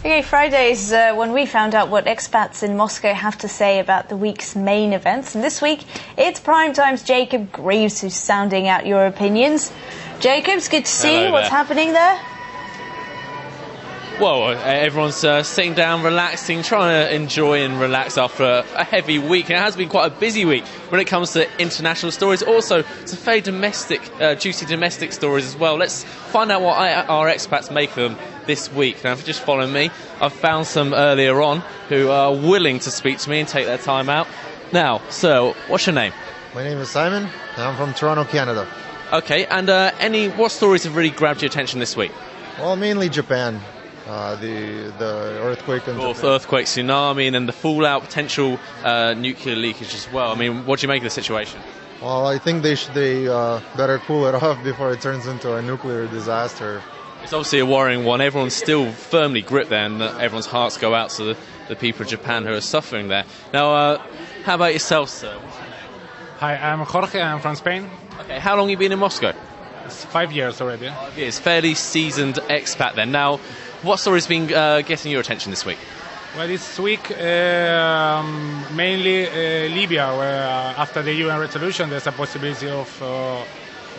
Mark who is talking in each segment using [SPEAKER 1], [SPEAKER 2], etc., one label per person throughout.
[SPEAKER 1] Okay, Friday's when we found out what expats in Moscow have to say about the week's main events. And this week, it's Primetime's Jacob Greaves who's sounding out your opinions. Jacob, it's good to see you. What's happening there?
[SPEAKER 2] Well, everyone's sitting down, relaxing, trying to enjoy and relax after a heavy week. And it has been quite a busy week when it comes to international stories. Also, some very domestic, juicy domestic stories as well. Let's find out what our expats make of them this week. Now, if you just follow me, I've found some earlier on who are willing to speak to me and take their time out. Now, sir, what's your name?
[SPEAKER 3] My name is Simon, and I'm from Toronto, Canada.
[SPEAKER 2] Okay, and what stories have really grabbed your attention this week?
[SPEAKER 3] Well, mainly Japan. The earthquake in Japan.
[SPEAKER 2] Earthquake, tsunami, and then the fallout, potential nuclear leakage as well. I mean, what do you make of the situation?
[SPEAKER 3] Well, I think they better cool it off before it turns into a nuclear disaster.
[SPEAKER 2] It's obviously a worrying one. Everyone's still firmly gripped there, and everyone's hearts go out to the people of Japan who are suffering there. Now, how about yourself, sir? What's your name?
[SPEAKER 4] Hi, I'm Jorge. I'm from Spain.
[SPEAKER 2] Okay, how long have you been in Moscow?
[SPEAKER 4] It's 5 years already.
[SPEAKER 2] 5 years, fairly seasoned expat then. Now, what story's been getting your attention this week?
[SPEAKER 4] Well, this week, mainly Libya, where after the UN resolution, there's a possibility of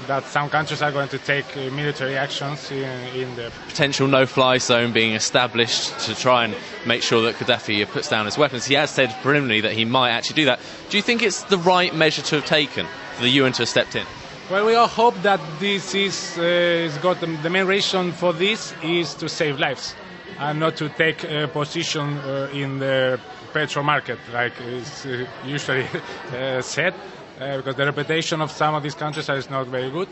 [SPEAKER 4] that some countries are going to take military actions in the
[SPEAKER 2] potential no-fly zone being established to try and make sure that Gaddafi puts down his weapons. He has said preliminarily that he might actually do that. Do you think it's the right measure to have taken for the UN to have stepped in?
[SPEAKER 4] Well, we all hope that this is got the main reason for this is to save lives and not to take a position in the petrol market, like is usually said, because the reputation of some of these countries is not very good.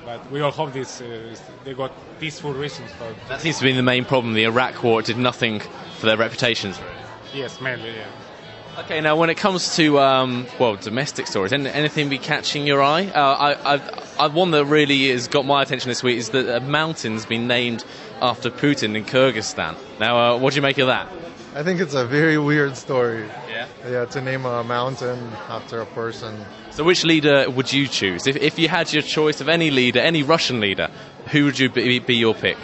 [SPEAKER 4] But we all hope they got peaceful reasons for it.
[SPEAKER 2] That seems to be the main problem. The Iraq War did nothing for their reputations.
[SPEAKER 4] Yes, mainly, yeah.
[SPEAKER 2] Okay, now when it comes to domestic stories, anything be catching your eye? One that really has got my attention this week is that a mountain's been named after Putin in Kyrgyzstan. Now, what do you make of that?
[SPEAKER 3] I think it's a very weird story.
[SPEAKER 2] Yeah?
[SPEAKER 3] Yeah, to name a mountain after a person.
[SPEAKER 2] So which leader would you choose? If you had your choice of any leader, any Russian leader, who would you be your pick?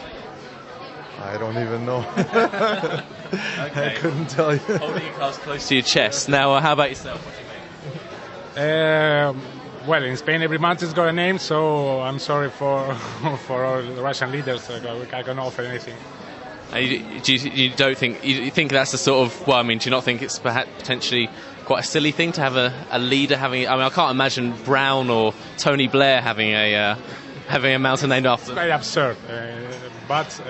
[SPEAKER 3] I don't even know.
[SPEAKER 2] Okay.
[SPEAKER 3] I couldn't tell you.
[SPEAKER 2] Holding your cards close to your chest. Now, how about yourself? What do you make?
[SPEAKER 4] Well, in Spain, every mountain's got a name, so I'm sorry for all the Russian leaders. I can't offer anything.
[SPEAKER 2] You think that's the sort of, well, I mean, do you not think it's perhaps potentially quite a silly thing to have a leader having, I mean, I can't imagine Brown or Tony Blair having a mountain named after them.
[SPEAKER 4] It's quite absurd, but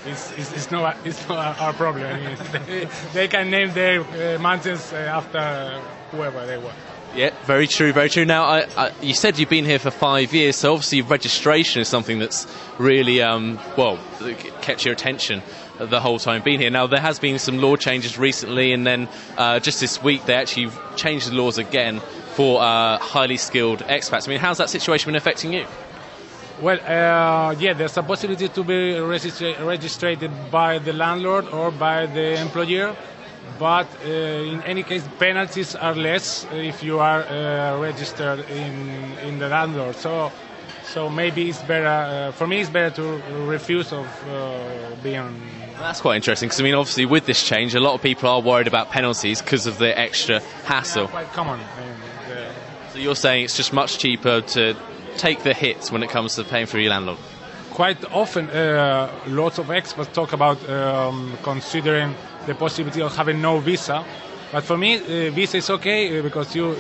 [SPEAKER 4] it's not our problem. I mean, they can name their mountains after whoever they want.
[SPEAKER 2] Yeah, very true, very true. Now, you said you've been here for 5 years, so obviously registration is something that's really, kept your attention the whole time being here. Now, there has been some law changes recently, and then just this week they actually changed the laws again for highly skilled expats. I mean, how's that situation been affecting you?
[SPEAKER 4] Well, yeah, there's a possibility to be registered by the landlord or by the employer, but in any case, penalties are less if you are registered in the landlord. So maybe it's better, for me it's better to refuse of being...
[SPEAKER 2] That's quite interesting, because I mean, obviously with this change, a lot of people are worried about penalties because of the extra hassle.
[SPEAKER 4] Yeah, quite common.
[SPEAKER 2] So you're saying it's just much cheaper to take the hits when it comes to paying for your landlord?
[SPEAKER 4] Quite often, lots of experts talk about considering the possibility of having no visa. But for me, visa is okay because you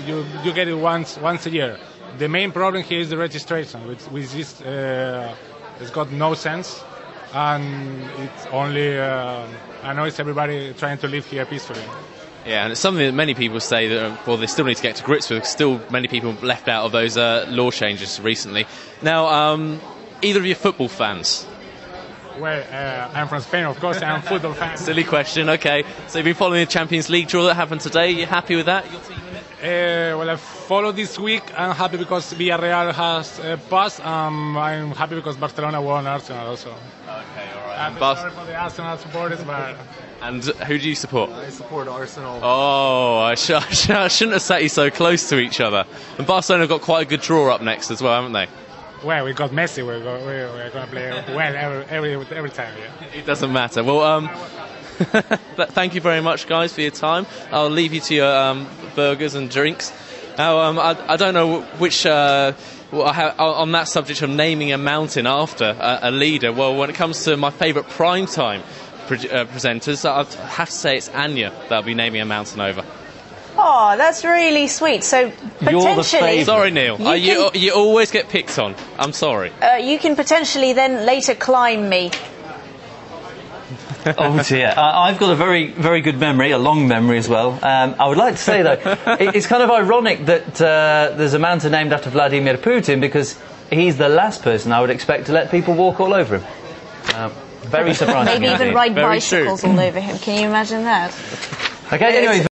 [SPEAKER 4] get it once a year. The main problem here is the registration, which is it's got no sense, and it's only annoys everybody trying to live here peacefully.
[SPEAKER 2] Yeah, and it's something that many people say that, well, they still need to get to grips with. Still, many people left out of those law changes recently. Now, either of you football fans?
[SPEAKER 4] Well, I'm from Spain, of course. I'm a football fan.
[SPEAKER 2] Silly question. Okay, so you've been following the Champions League draw that happened today. Are you happy with that? Your team in it?
[SPEAKER 4] Well, I followed this week. I'm happy because Villarreal has passed. I'm happy because Barcelona won Arsenal also.
[SPEAKER 2] Okay, all right.
[SPEAKER 4] I'm sorry for the Arsenal supporters, but...
[SPEAKER 2] And who do you support?
[SPEAKER 3] I support Arsenal.
[SPEAKER 2] Oh, I shouldn't have sat you so close to each other. And Barcelona have got quite a good draw up next as well, haven't they?
[SPEAKER 4] Well, we got Messi. We're going to play well every time. Yeah.
[SPEAKER 2] It doesn't matter. Well, Thank you very much, guys, for your time. I'll leave you to your burgers and drinks. Now, I don't know which... on that subject of naming a mountain after a leader, well, when it comes to my favourite primetime presenters, I'd have to say it's Anya that I'll be naming a mountain over.
[SPEAKER 1] Oh, that's really sweet. So potentially...
[SPEAKER 2] Sorry, Neil. You always get picked on. I'm sorry.
[SPEAKER 1] You can potentially then later climb me.
[SPEAKER 5] Oh dear. I've got a very, very good memory, a long memory as well. I would like to say, though, it's kind of ironic that there's a mountain named after Vladimir Putin, because he's the last person I would expect to let people walk all over him. Very surprising.
[SPEAKER 1] Maybe even ride bicycles all over him. Can you imagine that?
[SPEAKER 5] Okay, anyway.